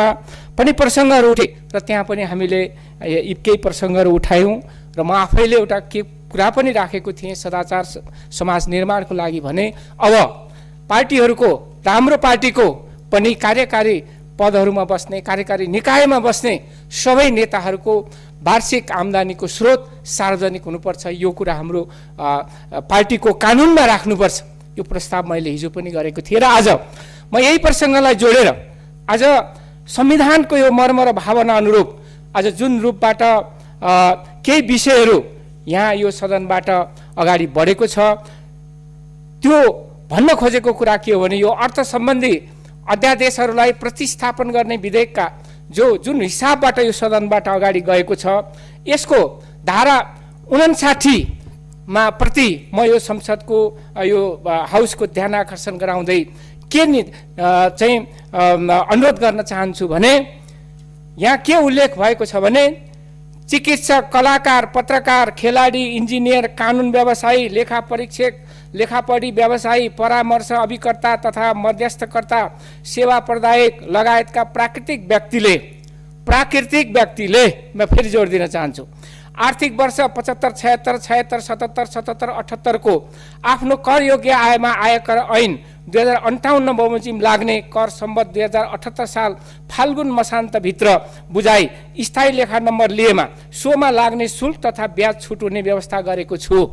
रूपमा पनि प्रसङ्गहरू उठे र त्यहाँ पनि हामीले केही प्रसङ्गहरू उठायौँ र म आफैले एउटा के कुरा पनि राखेको थिएँ सदाचार समाज निर्माणको लागि भने अब पार्टीहरूको राम्रो पार्टीको पनि कार्यकारी पदहरूमा बस्ने कार्यकारी निकायमा बस्ने सबै नेताहरूको वार्षिक आम्दानीको स्रोत सार्वजनिक हुनुपर्छ। यो कुरा हाम्रो पार्टीको कानुनमा राख्नुपर्छ। यो प्रस्ताव मैले हिजो पनि गरेको थिएँ र आज म यही प्रसङ्गलाई जोडेर आज संविधानको यो मर्म र भावना अनुरूप आज जुन रूपबाट केही विषयहरू यहाँ यो सदनबाट अगाडि बढेको छ त्यो भन्न खोजेको कुरा के हो भने यो अर्थ सम्बन्धी अध्यादेशहरूलाई प्रतिस्थापन गर्ने विधेयकका जुन हिसाबबाट यो सदनबाट अगाडि गएको छ यसको धारा 59 मा प्रति म यो संसदको यो हाउसको ध्यान आकर्षण गराउँदै के चाहिँ अनुरोध गर्न चाहन्छु भने यहाँ के उल्लेख भएको छ भने चिकित्सक, कलाकार, पत्रकार, खेलाडी, इन्जिनियर, कानुन व्यवसायी, लेखा परीक्षक, लेखापढी व्यवसायी, परामर्श अभिकर्ता तथा मध्यस्थकर्ता, सेवा प्रदायक लगायतका प्राकृतिक व्यक्तिले म फेरि जोड दिन चाहन्छु आर्थिक वर्ष 75, 76, 76, 77, 77, 78 को आफ्नो कर योग्य आयमा आयकर ऐन 2058 बमोजिम लाग्ने कर सम्बत 2078 साल फाल्गुन मसान्तभित्र बुझाइ स्थायी लेखा नम्बर लिएमा सोमा लाग्ने शुल्क तथा ब्याज छुट हुने व्यवस्था गरेको छु।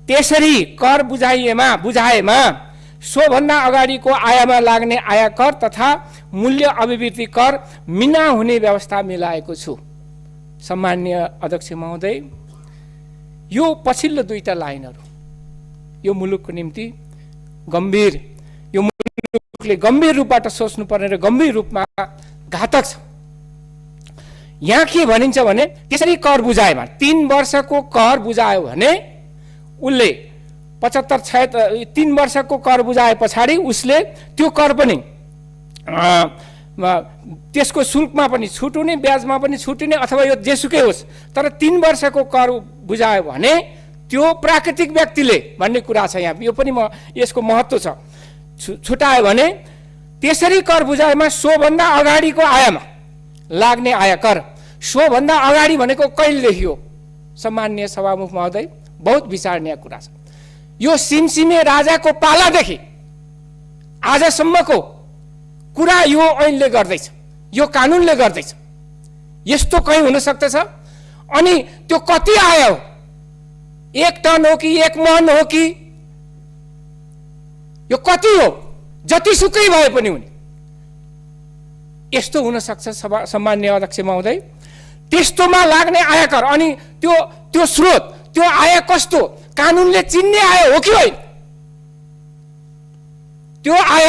त्यसरी कर बुझाएमा सोभन्दा अगाडिको आयमा लाग्ने आयकर तथा मूल्य अभिवृद्धि कर मिना हुने व्यवस्था मिलाएको छु। सम्माननीय अध्यक्ष महोदय, यो पछिल्लो दुईटा लाइनहरू यो मुलुकको निम्ति गम्भीर, यो मुलुकले गम्भीर रूपबाट सोच्नुपर्ने र गम्भीर रूपमा घातक छ। यहाँ के भनिन्छ भने त्यसरी कर बुझाएमा 3 वर्षको कर बुझायो भने उसले 75, 76 3 वर्षको कर बुझाए पछाडि उसले त्यो कर पनि त्यसको शुल्कमा पनि छुट हुने, ब्याजमा पनि छुट हुने अथवा यो जेसुकै होस्, तर 3 वर्षको कर बुझायो भने त्यो प्राकृतिक व्यक्तिले भन्ने कुरा छ। यहाँ यो पनि यसको महत्त्व छ। छुटायो भने त्यसरी कर बुझाएमा सोभन्दा अगाडिको आयमा लाग्ने आयकर, सोभन्दा अगाडि भनेको कहिलेदेखि हो? सम्माननीय सभामुख महोदय, बहुत विचारणीय कुरा छ। यो सिमसिमे राजाको पालादेखि आजसम्मको कुरा यो ऐनले गर्दैछ, यो कानुनले गर्दैछ। यस्तो कहीँ हुन सक्दछ? अनि त्यो कति आयो? 1 टन हो कि 1 मन हो कि यो कति हो? जतिसुकै भए पनि हुने यस्तो हुन सक्छ। सम्माननीय अध्यक्ष महोदय, त्यस्तोमा लाग्ने आयकर अनि त्यो स्रोत, त्यो आय कस्तो कानुनले चिन्ने आय हो कि होइन? त्यो आय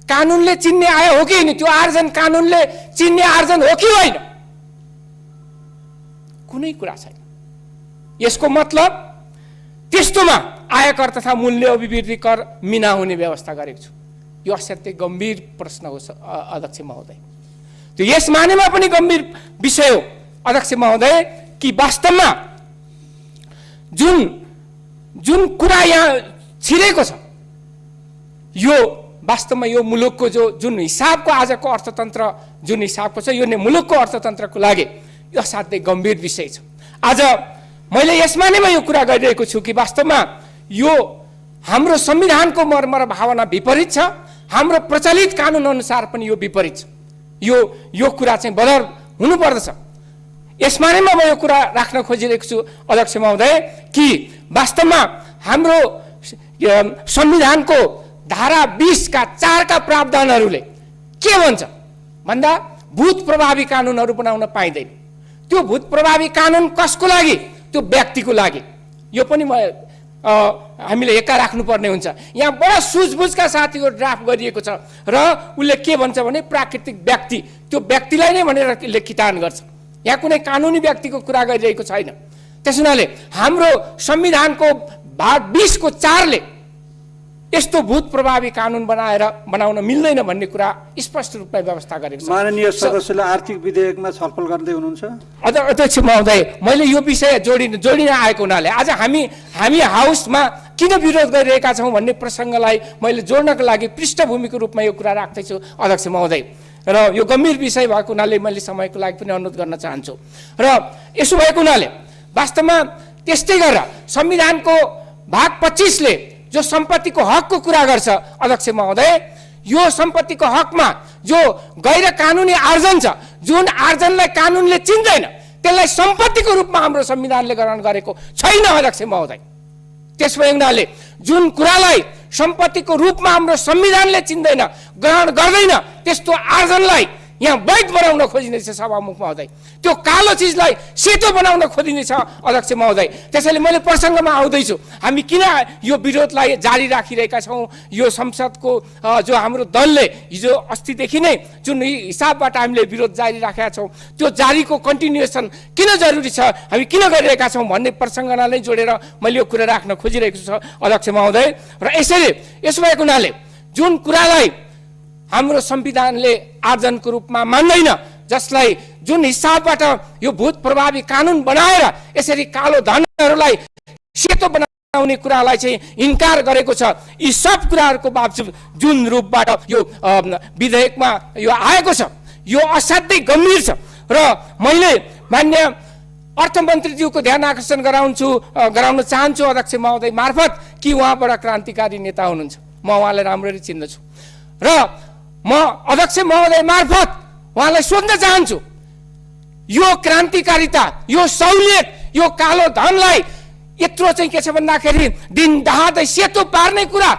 कानुनले चिन्ने आय हो कि होइन? त्यो आर्जन कानुनले चिन्ने आर्जन हो कि होइन? कुनै कुरा छैन। यसको मतलब त्यस्तोमा आयकर तथा मूल्य अभिवृद्धि कर मिना हुने व्यवस्था गरेको छु। यो अत्यन्तै गम्भीर प्रश्न हो अध्यक्ष महोदय। त्यो यस मानेमा पनि गम्भीर विषय हो अध्यक्ष महोदय कि वास्तवमा जुन कुरा यहाँ छिरेको छ यो वास्तवमा यो मुलुकको जुन हिसाबको आजको अर्थतन्त्र जुन हिसाबको छ यो नै मुलुकको अर्थतन्त्रको लागि यो असाध्यै गम्भीर विषय छ। आज मैले यसमा नै यो कुरा गरिरहेको छु कि वास्तवमा यो हाम्रो संविधानको मर्म र भावना विपरीत छ, हाम्रो प्रचलित कानुन अनुसार पनि यो विपरीत छ। यो कुरा चाहिँ बदल हुनुपर्दछ। यसमा नै म यो कुरा राख्न खोजिरहेको छु अध्यक्ष महोदय कि वास्तवमा हाम्रो संविधानको धारा 20 का 4 का प्रावधानहरूले के भन्छ भन्दा भूत प्रभावी कानुनहरू बनाउन पाइँदैन। त्यो भूत प्रभावी कानुन कसको लागि? त्यो व्यक्तिको लागि। यो पनि हामीले एका राख्नुपर्ने हुन्छ। यहाँ बडा सुझबुझका साथ यो ड्राफ्ट गरिएको छ र उसले के भन्छ भने प्राकृतिक व्यक्ति, त्यो व्यक्तिलाई नै भनेर लेखितान गर्छ। यहाँ कुनै कानुनी व्यक्तिको कुरा गरिरहेको छैन। त्यस हुनाले हाम्रो संविधानको भाग 20 को 4 ले यस्तो भूत प्रभावी कानुन बनाउन मिल्दैन भन्ने कुरा स्पष्ट रूपमा व्यवस्था गरेको छ। माननीय सदस्यले आर्थिक विधेयकमा छलफल गर्दै हुनुहुन्छ। अध्यक्ष महोदय, मैले यो विषय जोडिन आएको हुनाले आज हामी हाउसमा किन विरोध गरिरहेका छौँ भन्ने प्रसङ्गलाई मैले जोड्नको लागि पृष्ठभूमिको रूपमा यो कुरा राख्दैछु अध्यक्ष महोदय। र यो गम्भीर विषय भएको हुनाले मैले समयको लागि पनि अनुरोध गर्न चाहन्छु। र यसो भएको हुनाले वास्तवमा त्यस्तै गरेर संविधानको भाग 25 ले जो सम्पत्तिको हकको कुरा गर्छ अध्यक्ष महोदय, यो सम्पत्तिको हकमा जो गैर कानुनी आर्जन छ, जुन आर्जनलाई कानुनले चिन्दैन, त्यसलाई सम्पत्तिको रूपमा हाम्रो संविधानले ग्रहण गरेको छैन अध्यक्ष महोदय। त्यसो भए हुनाले जुन कुरालाई सम्पत्तिको रूपमा हाम्रो संविधानले चिन्दैन, ग्रहण गर्दैन, त्यस्तो आर्जनलाई यहाँ वैध बनाउन खोजिनेछ सभामुख महोदय। त्यो कालो चिजलाई सेतो बनाउन खोजिनेछ अध्यक्ष महोदय। त्यसैले मैले प्रसङ्गमा आउँदैछु, हामी किन यो विरोधलाई जारी राखिरहेका छौँ। यो संसदको जो हाम्रो दलले हिजो अस्तिदेखि नै जुन हिसाबबाट हामीले विरोध जारी राखेका छौँ, त्यो जारीको कन्टिन्युएसन किन जरुरी छ, हामी किन गरिरहेका छौँ भन्ने प्रसङ्गलाई नै जोडेर मैले यो कुरा राख्न खोजिरहेको छु अध्यक्ष महोदय। र यसैले यसो भएको हुनाले जुन कुरालाई हाम्रो संविधानले आर्जनको रूपमा मान्दैन, जसलाई जुन हिसाबबाट यो भूत प्रभावी कानुन बनाएर यसरी कालो धनहरूलाई सेतो बनाउने कुरालाई चाहिँ इन्कार गरेको छ, यी सब कुराहरूको बावजुद जुन रूपबाट यो विधेयकमा यो आएको छ, यो असाध्यै गम्भीर छ। र मैले मान्य अर्थमन्त्रीज्यूको ध्यान आकर्षण गराउन चाहन्छु अध्यक्ष महोदय मार्फत कि उहाँ बडा क्रान्तिकारी नेता हुनुहुन्छ, म उहाँलाई राम्ररी चिन्दछु। र म अध्यक्ष महोदय मार्फत उहाँलाई सोध्न चाहन्छु, यो क्रान्तिकारिता, यो सहुलियत, यो कालो धनलाई यत्रो चाहिँ के छ भन्दाखेरि दिन दहादै सेतो पार्ने कुरा,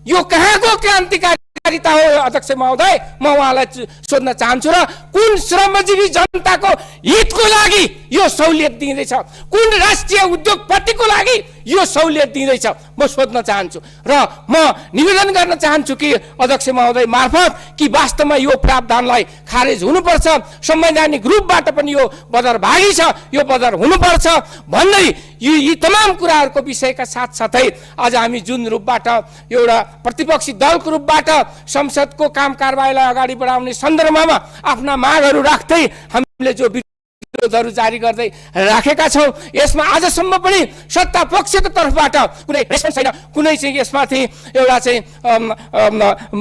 यो कहाँको क्रान्तिकारिता हो अध्यक्ष महोदय? म उहाँलाई सोध्न चाहन्छु। र कुन श्रमजीवी जनताको हितको लागि यो सहुलियत दिँदैछ, कुन राष्ट्रिय उद्योगपतिको लागि यो सहुलियत दिँदैछ, म सोध्न चाहन्छु। र म निवेदन गर्न चाहन्छु कि अध्यक्ष महोदय मार्फत कि वास्तवमा यो प्रावधानलाई खारेज हुनुपर्छ, संवैधानिक रूपबाट पनि यो बदरभागी छ, यो बदर हुनुपर्छ भन्दै यी तमाम कुराहरूको विषयका साथसाथै आज हामी जुन रूपबाट एउटा प्रतिपक्षी दलको रूपबाट संसदको काम कारबाहीलाई अगाडि बढाउने सन्दर्भमा आफ्ना मागहरू राख्दै हामीले जो विरोधहरू जारी गर्दै राखेका छौँ, यसमा आजसम्म पनि सत्ता पक्षको तर्फबाट कुनै रेस्पोन्स छैन, कुनै चाहिँ यसमाथि एउटा चाहिँ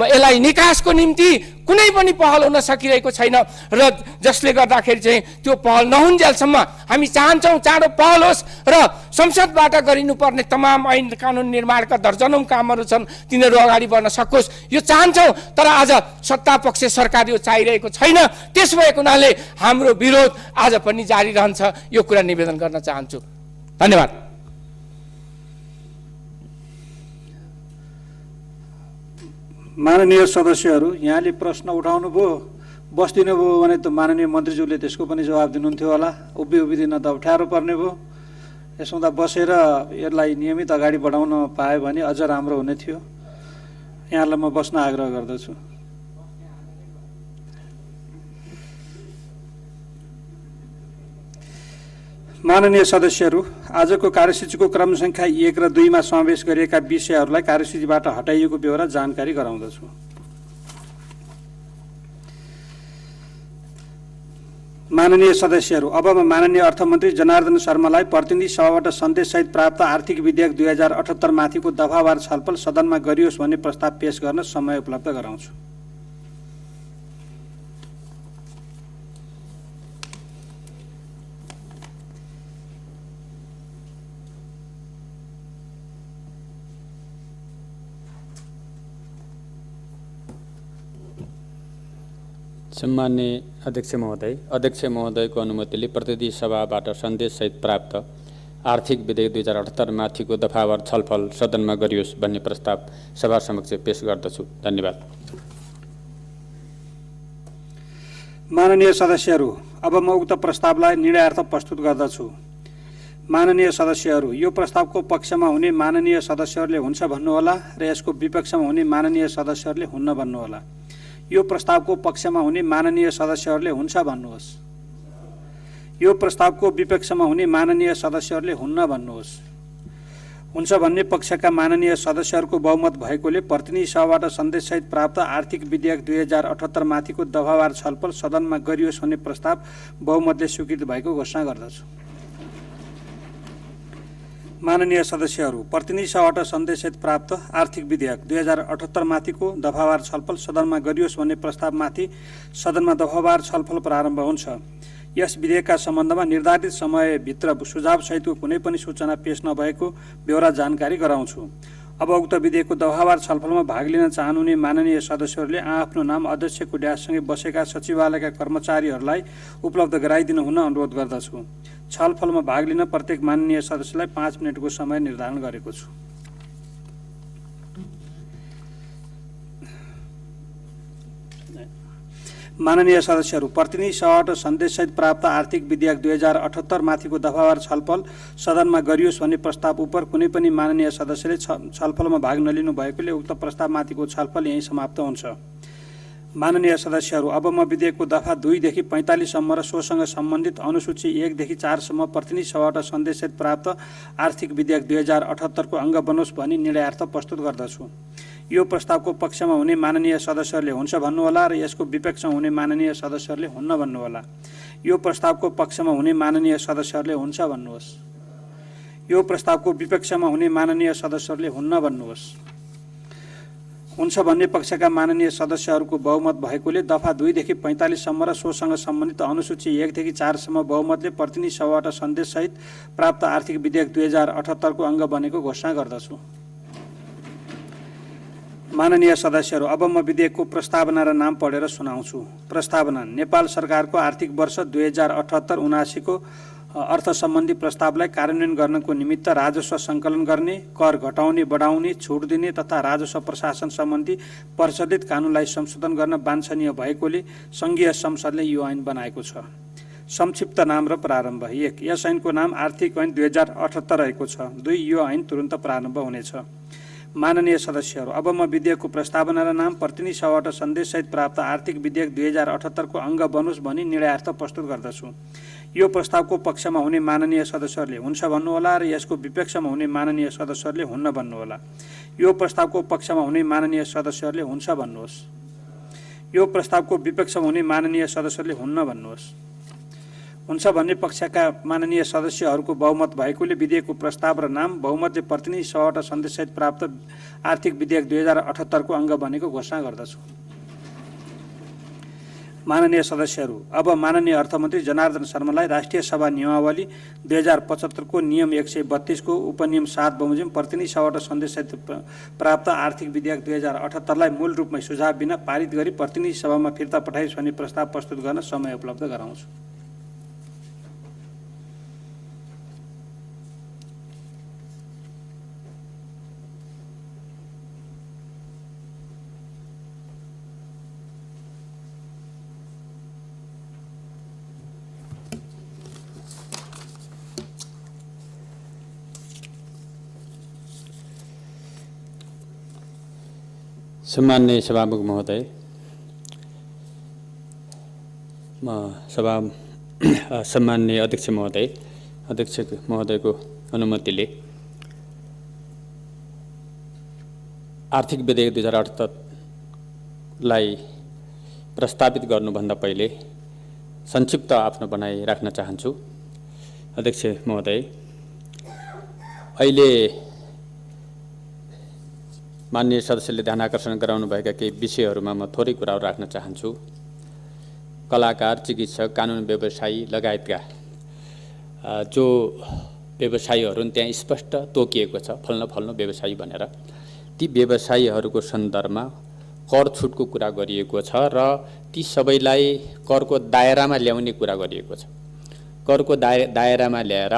यसलाई निकासको निम्ति कुनै पनि पहल हुन सकिरहेको छैन। र जसले गर्दाखेरि चाहिँ त्यो पहल नहुन्जेलसम्म हामी चाहन्छौँ चाँडो पहल होस् र संसदबाट गरिनुपर्ने तमाम ऐन कानुन निर्माणका दर्जनौं कामहरू छन्, तिनीहरू अगाडि बढ्न सकोस् यो चाहन्छौँ। तर आज सत्ता पक्ष सरकार यो चाहिरहेको छैन, त्यस भएको हुनाले हाम्रो विरोध आज पनि जारी रहन्छ, यो कुरा निवेदन गर्न चाहन्छु। धन्यवाद। माननीय सदस्यहरू, यहाँले प्रश्न उठाउनु भयो, बस्दिनु भयो भने त माननीय मन्त्रीज्यूले त्यसको पनि जवाब दिनुहुन्थ्यो होला। उभिदिन त अप्ठ्यारो पर्ने भयो। यसो त बसेर यसलाई नियमित अगाडि बढाउन पाए भने अझ राम्रो हुने थियो। यहाँलाई म बस्न आग्रह गर्दछु। माननीय सदस्यहरू, आजको कार्यसूचीको क्रम संख्या 1 र 2 मा समावेश गरिएका विषयहरूलाई कार्यसूचीबाट हटाइएको बेहोरा जानकारी गराउँदछु। माननीय सदस्यहरू, अब म माननीय अर्थमन्त्री जनार्दन शर्मालाई प्रतिनिधि सभाबाट सन्देशसहित प्राप्त आर्थिक विधेयक 2078 माथिको दफावार छलफल सदनमा गरियोस् भन्ने प्रस्ताव पेश गर्न समय उपलब्ध गराउँछु। सम्माननीय अध्यक्ष महोदयको अनुमतिले प्रतिनिधि सभाबाट सन्देशसहित प्राप्त आर्थिक विधेयक 2078 माथिको दफावार छलफल सदनमा गरियोस् भन्ने प्रस्ताव सभा समक्ष पेश गर्दछु। धन्यवाद। माननीय सदस्यहरू, अब म उक्त प्रस्तावलाई निर्णयार्थ प्रस्तुत गर्दछु। माननीय सदस्यहरू, यो प्रस्तावको पक्षमा हुने माननीय सदस्यहरूले हुन्छ भन्नुहोला र यसको विपक्षमा हुने माननीय सदस्यहरूले हुन्न भन्नुहोला। यो प्रस्तावको पक्षमा हुने माननीय सदस्यहरूले हुन्छ भन्नुहोस्। यो प्रस्तावको विपक्षमा हुने माननीय सदस्यहरूले हुन्न भन्नुहोस्। हुन्छ भन्ने पक्षका माननीय सदस्यहरूको बहुमत भएकोले प्रतिनिधि सभाबाट सन्देशसहित प्राप्त आर्थिक विधेयक 2078 माथिको दफावार छलफल सदनमा गरियोस् भन्ने प्रस्ताव बहुमतले स्वीकृत भएको घोषणा गर्दछु। माननीय सदस्यहरू, प्रतिनिधि सभाबाट सन्देशसहित प्राप्त आर्थिक विधेयक 2078 माथिको दफावार छलफल सदनमा गरियोस् भन्ने प्रस्तावमाथि सदनमा दफावार छलफल प्रारम्भ हुन्छ। यस विधेयकका सम्बन्धमा निर्धारित समयभित्र सुझावसहितको कुनै पनि सूचना पेश नभएको ब्यौरा जानकारी गराउँछु। अब उक्त विधेयकको दफावार छलफलमा भाग लिन चाहनुहुने माननीय सदस्यहरूले आफ्नो नाम अध्यक्षको ड्याससँगै बसेका सचिवालयका कर्मचारीहरूलाई उपलब्ध गराइदिनु हुन अनुरोध गर्दछु। छलफलमा भाग लिन प्रत्येक माननीय सदस्यलाई 5 मिनटको समय निर्धारण गरेको छु। माननीय सदस्यहरू, प्रतिनिधि सभाबाट सन्देशसहित प्राप्त आर्थिक विधेयक 2078 माथिको दफावार छलफल सदनमा गरियोस् भन्ने प्रस्ताव उप कुनै पनि माननीय सदस्यले छलफलमा भाग नलिनु भएकोले उक्त प्रस्तावमाथिको छलफल यहीँ समाप्त हुन्छ। माननीय सदस्यहरू, अब म विधेयकको दफा 2 देखि 45 सम्म र सोसँग सम्बन्धित अनुसूची 1 देखि 4 सम्म प्रतिनिधि सभाबाट सन्देशसहित प्राप्त आर्थिक विधेयक 2078 को अङ्ग बनोस् भनी निर्णयार्थ प्रस्तुत गर्दछु। यो प्रस्तावको पक्षमा हुने माननीय सदस्यहरूले हुन्छ भन्नुहोला र यसको विपक्षमा हुने माननीय सदस्यहरूले हुन्न भन्नुहोला। यो प्रस्तावको पक्षमा हुने माननीय सदस्यहरूले हुन्छ भन्नुहोस्। यो प्रस्तावको विपक्षमा हुने माननीय सदस्यहरूले हुन्न भन्नुहोस्। हुन्छ भन्ने पक्षका माननीय सदस्यहरूको बहुमत भएकोले दफा 2 देखि 45 सम्म र सोसँग सम्बन्धित अनुसूची 1 देखि 4 सम्म बहुमतले प्रतिनिधि सभाबाट सन्देशसहित प्राप्त आर्थिक विधेयक 2078 को अङ्ग बनेको घोषणा गर्दछु। माननीय सदस्यहरू, अब म विधेयकको प्रस्तावना र नाम पढेर सुनाउँछु। प्रस्तावना: नेपाल सरकारको आर्थिक वर्ष 2078-79 को अर्थ सम्बन्धी प्रस्तावलाई कार्यान्वयन गर्नको निमित्त राजस्व सङ्कलन गर्ने, कर घटाउने बढाउने, छुट दिने तथा राजस्व प्रशासन सम्बन्धी परिशोधित कानुनलाई संशोधन गर्न वाञ्छनीय भएकोले सङ्घीय संसदले यो ऐन बनाएको छ। संक्षिप्त नाम र प्रारम्भ: 1. यस ऐनको नाम आर्थिक ऐन 2078 रहेको छ। 2. यो ऐन तुरुन्त प्रारम्भ हुनेछ। माननीय सदस्यहरू, अब म विधेयकको प्रस्तावना र नाम प्रतिनिधि सभाबाट सन्देशसहित प्राप्त आर्थिक विधेयक 2078 को अङ्ग बनोस् भनी निर्णयार्थ प्रस्तुत गर्दछु। यो प्रस्तावको पक्षमा हुने माननीय सदस्यहरूले हुन्छ भन्नुहोला र यसको विपक्षमा हुने माननीय सदस्यहरूले हुन्न भन्नुहोला। यो प्रस्तावको पक्षमा हुने माननीय सदस्यहरूले हुन्छ भन्नुहोस्। यो प्रस्तावको विपक्षमा हुने माननीय सदस्यहरूले हुन्न भन्नुहोस्। हुन्छ भन्ने पक्षका माननीय सदस्यहरूको बहुमत भएकोले विधेयकको प्रस्ताव र नाम बहुमतले प्रतिनिधि सभाबाट सन्देशसहित प्राप्त आर्थिक विधेयक 2078 को अङ्ग बनेको घोषणा गर्दछु। माननीय सदस्यहरू, अब माननीय अर्थमन्त्री जनार्दन शर्मालाई राष्ट्रिय सभा नियमावली 2075 को नियम 132 को उपनियम 7 बमोजिम प्रतिनिधि सभाबाट सन्देशसहित प्राप्त आर्थिक विधेयक 2078 लाई मूल रूपमै सुझाव बिना पारित गरी प्रतिनिधि सभामा फिर्ता पठाइयोस् भन्ने प्रस्ताव प्रस्तुत गर्न समय उपलब्ध गराउँछु। सम्माननीय सभामुख महोदय, सम्माननीय अध्यक्ष महोदयको अनुमतिले आर्थिक विधेयक 2078 लाई प्रस्तावित गर्नुभन्दा पहिले संक्षिप्त आफ्नो भनाइ राख्न चाहन्छु। अध्यक्ष महोदय, अहिले माननीय सदस्यले ध्यान आकर्षण गराउनुभएका केही विषयहरूमा म थोरै कुराहरू राख्न चाहन्छु। कलाकार, चिकित्सक, कानुन व्यवसायी लगायतका जो व्यवसायीहरू त्यहाँ स्पष्ट तोकिएको छ फल्न व्यवसायी भनेर, ती व्यवसायीहरूको सन्दर्भमा कर छुटको कुरा गरिएको छ र ती सबैलाई करको दायरामा ल्याउने कुरा गरिएको छ। करको दायरामा ल्याएर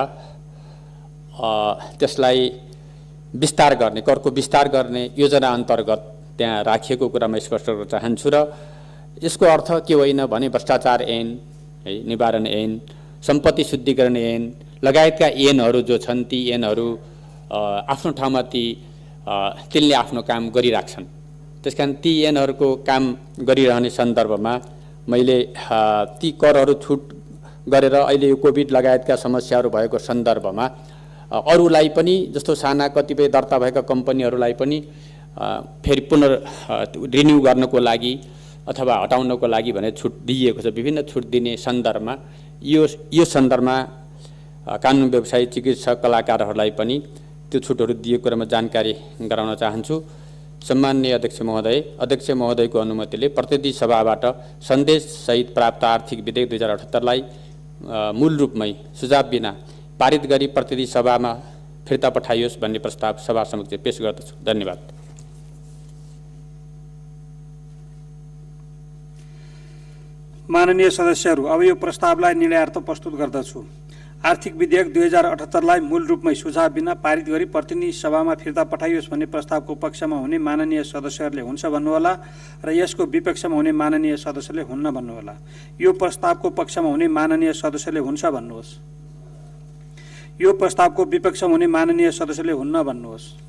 त्यसलाई विस्तार गर्ने, करको विस्तार गर्ने योजना अन्तर्गत त्यहाँ राखिएको कुरा म स्पष्ट गर्न चाहन्छु। र यसको अर्थ के होइन भने भ्रष्टाचार ऐन, निवारण ऐन, सम्पत्ति शुद्धिकरण ऐन लगायतका ऐनहरू जो छन् ती ऐनहरू आफ्नो ठाउँमा तिनले आफ्नो काम गरिराख्छन्। त्यसकारण ती ऐनहरूको काम गरिरहने सन्दर्भमा मैले ती करहरू छुट गरेर अहिले यो कोभिड लगायतका समस्याहरू भएको सन्दर्भमा अरूलाई पनि जस्तो साना कतिपय दर्ता भएका कम्पनीहरूलाई पनि फेरि रिन्यू गर्नको लागि अथवा हटाउनको लागि भने छुट दिइएको छ। विभिन्न छुट दिने सन्दर्भमा यो सन्दर्भमा कानुन व्यवसायी, चिकित्सक, कलाकारहरूलाई पनि त्यो छुटहरू दिएको कुरामा जानकारी गराउन चाहन्छु। सम्माननीय अध्यक्ष महोदयको अनुमतिले प्रतिनिधि सभाबाट सन्देशसहित प्राप्त आर्थिक विधेयक 2078लाई मूल रूपमै सुझाव बिना पारित गरी प्रतिनिधि सभामा फिर्ता पठाइयोस् भन्ने प्रस्ताव सभा समक्ष पेश गर्दछु। धन्यवाद। माननीय सदस्यहरू, अब यो प्रस्तावलाई निर्णयार्थ प्रस्तुत गर्दछु। आर्थिक विधेयक 2078लाई मूल रूपमै सुझाव बिना पारित गरी प्रतिनिधि सभामा फिर्ता पठाइयोस् भन्ने प्रस्तावको पक्षमा हुने माननीय सदस्यहरूले हुन्छ भन्नुहोला र यसको विपक्षमा हुने माननीय सदस्यले हुन्न भन्नुहोला। यो प्रस्तावको पक्षमा हुने माननीय सदस्यले हुन्छ भन्नुहोस्। यो प्रस्तावको विपक्षमा हुने माननीय सदस्यले हुन्न भन्नुहोस्।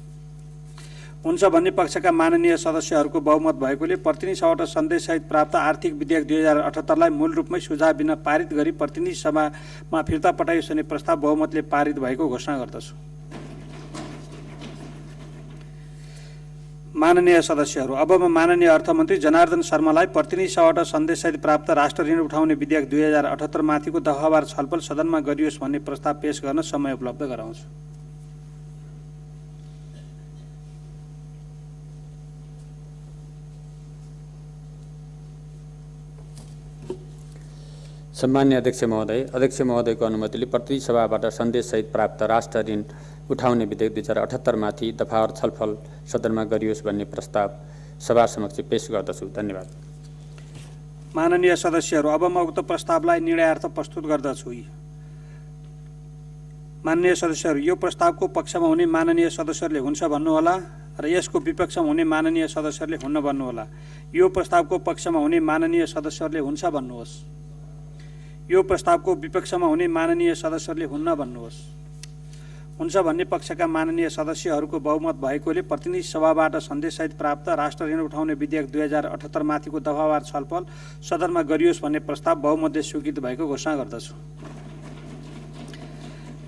हुन्छ भन्ने पक्षका माननीय सदस्यहरूको बहुमत भएकोले प्रतिनिधि सभाबाट सन्देशसहित प्राप्त आर्थिक विधेयक 2078लाई मूल रूपमै सुझाव बिना पारित गरी प्रतिनिधि सभामा फिर्ता पठाइयोस् भन्ने प्रस्ताव बहुमतले पारित भएको घोषणा गर्दछु। माननीय सदस्यहरू, अब म माननीय अर्थमन्त्री जनार्दन शर्मालाई प्रतिनिधि सभाबाट सन्देशसहित प्राप्त राष्ट्र ऋण उठाउने विधेयक 2078 माथिको दफावार छलफल सदनमा गरियोस् भन्ने प्रस्ताव पेश गर्न समय उपलब्ध गराउँछु। सम्मान्य अध्यक्ष महोदयको अनुमतिले प्रतिनिधि सभाबाट सन्देशसहित प्राप्त राष्ट्र ऋण उठाउने विधेयक 2078 माथि दफावार छलफल सदनमा गरियोस् भन्ने प्रस्ताव सभा समक्ष पेश गर्दछु। धन्यवाद। माननीय सदस्यहरू, अब म उक्त प्रस्तावलाई निर्णयार्थ प्रस्तुत गर्दछु। माननीय सदस्यहरू, यो प्रस्तावको पक्षमा हुने माननीय सदस्यहरूले हुन्छ भन्नुहोला र यसको विपक्षमा हुने माननीय सदस्यहरूले हुन्न भन्नुहोला। यो प्रस्तावको पक्षमा हुने माननीय सदस्यहरूले हुन्छ भन्नुहोस्। यो प्रस्तावको विपक्षमा हुने माननीय सदस्यहरूले हुन्न भन्नुहोस्। हुन्छ भन्ने पक्षका माननीय सदस्यहरूको बहुमत भएकोले प्रतिनिधि सभाबाट सन्देशसहित प्राप्त राष्ट्र ऋण उठाउने विधेयक 2078 माथिको दफावार छलफल सदनमा गरियोस् भन्ने प्रस्ताव बहुमतले स्वीकृत भएको घोषणा गर्दछु।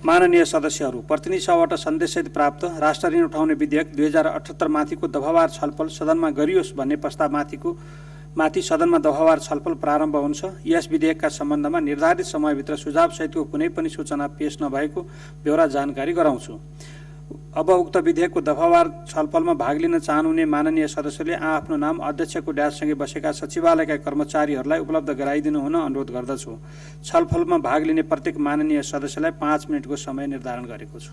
माननीय सदस्यहरू, प्रतिनिधि सभाबाट सन्देशसहित प्राप्त राष्ट्र ऋण उठाउने विधेयक 2078 माथिको दफावार छलफल सदनमा गरियोस् भन्ने प्रस्ताव माथि सदनमा दफावार छलफल प्रारम्भ हुन्छ। यस विधेयकका सम्बन्धमा निर्धारित समयभित्र सुझाव सहितको कुनै पनि सूचना पेश नभएको बेहोरा जानकारी गराउँछु। अब उक्त विधेयकको दफावार छलफलमा भाग लिन चाहनुहुने माननीय सदस्यले आफ्नो नाम अध्यक्षको ड्याससँगै बसेका सचिवालयका कर्मचारीहरूलाई उपलब्ध गराइदिनु हुन अनुरोध गर्दछु। छलफलमा भाग लिने प्रत्येक माननीय सदस्यलाई 5 मिनटको समय निर्धारण गरेको छु।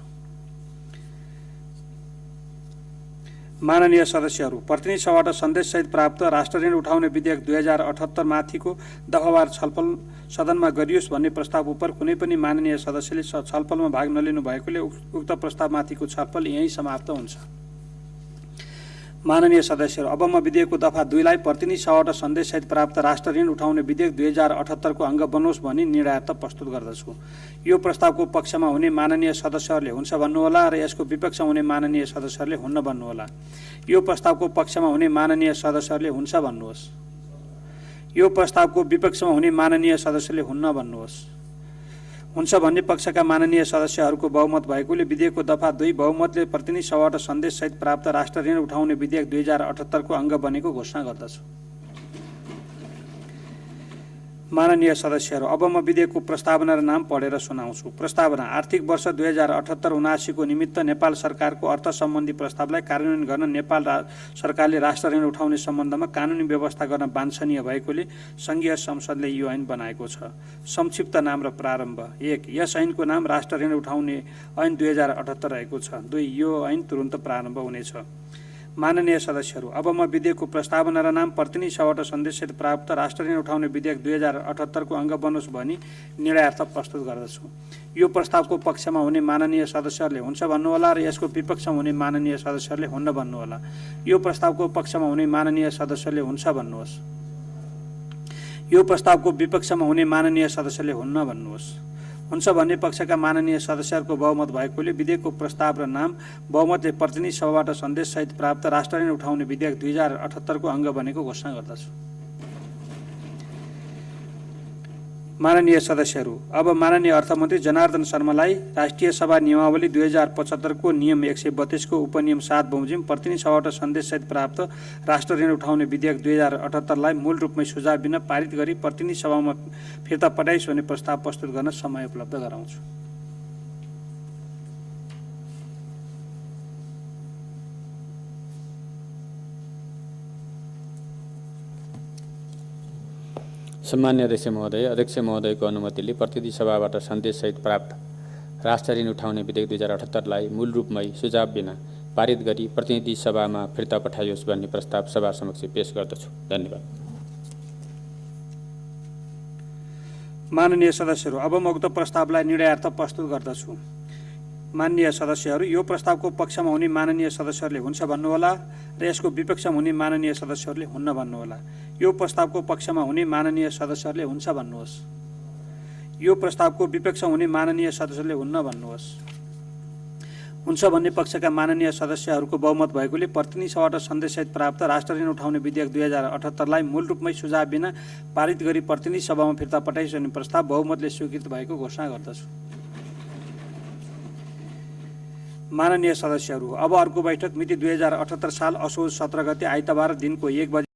माननीय सदस्यहरू, प्रतिनिधि सभाबाट सन्देशसहित प्राप्त राष्ट्र ऋण उठाउने विधेयक 2078 माथिको दफावार छलफल सदनमा गरियोस् भन्ने प्रस्ताव उपर कुनै पनि माननीय सदस्यले छलफलमा भाग नलिनु भएकोले उक्त प्रस्तावमाथिको छलफल यहीँ समाप्त हुन्छ। माननीय सदस्यहरू, अब म विधेयकको दफा 2 लाई प्रतिनिधि सभाबाट सन्देशसहित प्राप्त राष्ट्र ऋण उठाउने विधेयक 2078 को अङ्ग बनोस् भनी निर्णयार्थ प्रस्तुत गर्दछु। यो प्रस्तावको पक्षमा हुने माननीय सदस्यहरूले हुन्छ भन्नुहोला र यसको विपक्षमा हुने माननीय सदस्यहरूले हुन्न भन्नुहोला। यो प्रस्तावको पक्षमा हुने माननीय सदस्यहरूले हुन्छ भन्नुहोस्। यो प्रस्तावको विपक्षमा हुने माननीय सदस्यले हुन्न भन्नुहोस्। हुन्छ भन्ने पक्षका माननीय सदस्यहरूको बहुमत भएकोले विधेयकको दफा 2 बहुमतले प्रतिनिधि सभाबाट सन्देशसहित प्राप्त राष्ट्र ऋण उठाउने विधेयक 2078 को अङ्ग बनेको घोषणा गर्दछु। माननीय सदस्यहरू, अब म विधेयकको प्रस्तावना र नाम पढेर सुनाउँछु। प्रस्तावना: आर्थिक वर्ष 2078-79 को निमित्त नेपाल सरकारको अर्थ सम्बन्धी प्रस्तावलाई कार्यान्वयन गर्न नेपाल सरकारले राष्ट्र ऋण उठाउने सम्बन्धमा कानुनी व्यवस्था गर्न वाञ्छनीय भएकोले संघीय संसदले यो ऐन बनाएको छ। संक्षिप्त नाम र प्रारम्भ: 1. यस ऐनको नाम राष्ट्र ऋण उठाउने ऐन 2078 रहेको छ। 2. यो ऐन तुरुन्त प्रारम्भ हुनेछ। माननीय सदस्यहरू, अब म विधेयकको प्रस्तावना र नाम प्रतिनिधि सभाबाट सन्देशसहित प्राप्त राष्ट्र ऋण उठाउने विधेयक 2078 को अङ्ग बनोस् भनी निर्णयार्थ प्रस्तुत गर्दछु। यो प्रस्तावको पक्षमा हुने माननीय सदस्यहरूले हुन्छ भन्नुहोला र यसको विपक्षमा हुने माननीय सदस्यहरूले हुन्न भन्नुहोला। यो प्रस्तावको पक्षमा हुने माननीय सदस्यले हुन्छ भन्नुहोस्। यो प्रस्तावको विपक्षमा हुने माननीय सदस्यले हुन्न भन्नुहोस्। हुन्छ भन्ने पक्षका माननीय सदस्यहरूको बहुमत भएकोले विधेयकको प्रस्ताव र नाम बहुमतले प्रतिनिधि सभाबाट सन्देशसहित प्राप्त राष्ट्र ऋण उठाउने विधेयक 2078 को अङ्ग बनेको घोषणा गर्दछु। माननीय सदस्यहरू, अब माननीय अर्थमन्त्री जनार्दन शर्मालाई राष्ट्रिय सभा नियमावली 2075 को नियम 132 को उपनियम 7 बमोजिम प्रतिनिधि सभाबाट सन्देशसहित प्राप्त राष्ट्र ऋण उठाउने विधेयक 2078 लाई मूल रूपमै सुझाव बिना पारित गरी प्रतिनिधि सभामा फिर्ता पठाइयोस् भन्ने प्रस्ताव प्रस्तुत गर्न समय उपलब्ध गराउँछु। सम्मान्य अध्यक्ष महोदयको अनुमतिले प्रतिनिधि सभाबाट सन्देशसहित प्राप्त राष्ट्र ऋण उठाउने विधेयक 2078लाई मूल रूपमै सुझाव बिना पारित गरी प्रतिनिधि सभामा फिर्ता पठाइयोस् भन्ने प्रस्ताव सभा समक्ष पेश गर्दछु। धन्यवाद। माननीय सदस्यहरू, अब म उक्त प्रस्तावलाई निर्णयार्थ प्रस्तुत गर्दछु। माननीय सदस्यहरू, यो प्रस्तावको पक्षमा हुने माननीय सदस्यहरूले हुन्छ भन्नुहोला र यसको विपक्षमा हुने माननीय सदस्यहरूले हुन्न भन्नुहोला। यो प्रस्तावको पक्षमा हुने माननीय सदस्यहरूले हुन्छ भन्नुहोस्। यो प्रस्तावको विपक्षमा हुने माननीय सदस्यहरूले हुन्न भन्नुहोस्। हुन्छ भन्ने पक्षका माननीय सदस्यहरूको बहुमत भएकोले प्रतिनिधि सभाबाट सन्देशसहित प्राप्त राष्ट्र ऋण उठाउने विधेयक 2078लाई मूल रूपमै सुझाव बिना पारित गरी प्रतिनिधि सभामा फिर्ता पठाइने प्रस्ताव बहुमतले स्वीकृत भएको घोषणा गर्दछु। माननीय सदस्यहरू, अब अर्को बैठक मिति 2078 साल असोज 17 गते आइतबार दिनको 1 बजे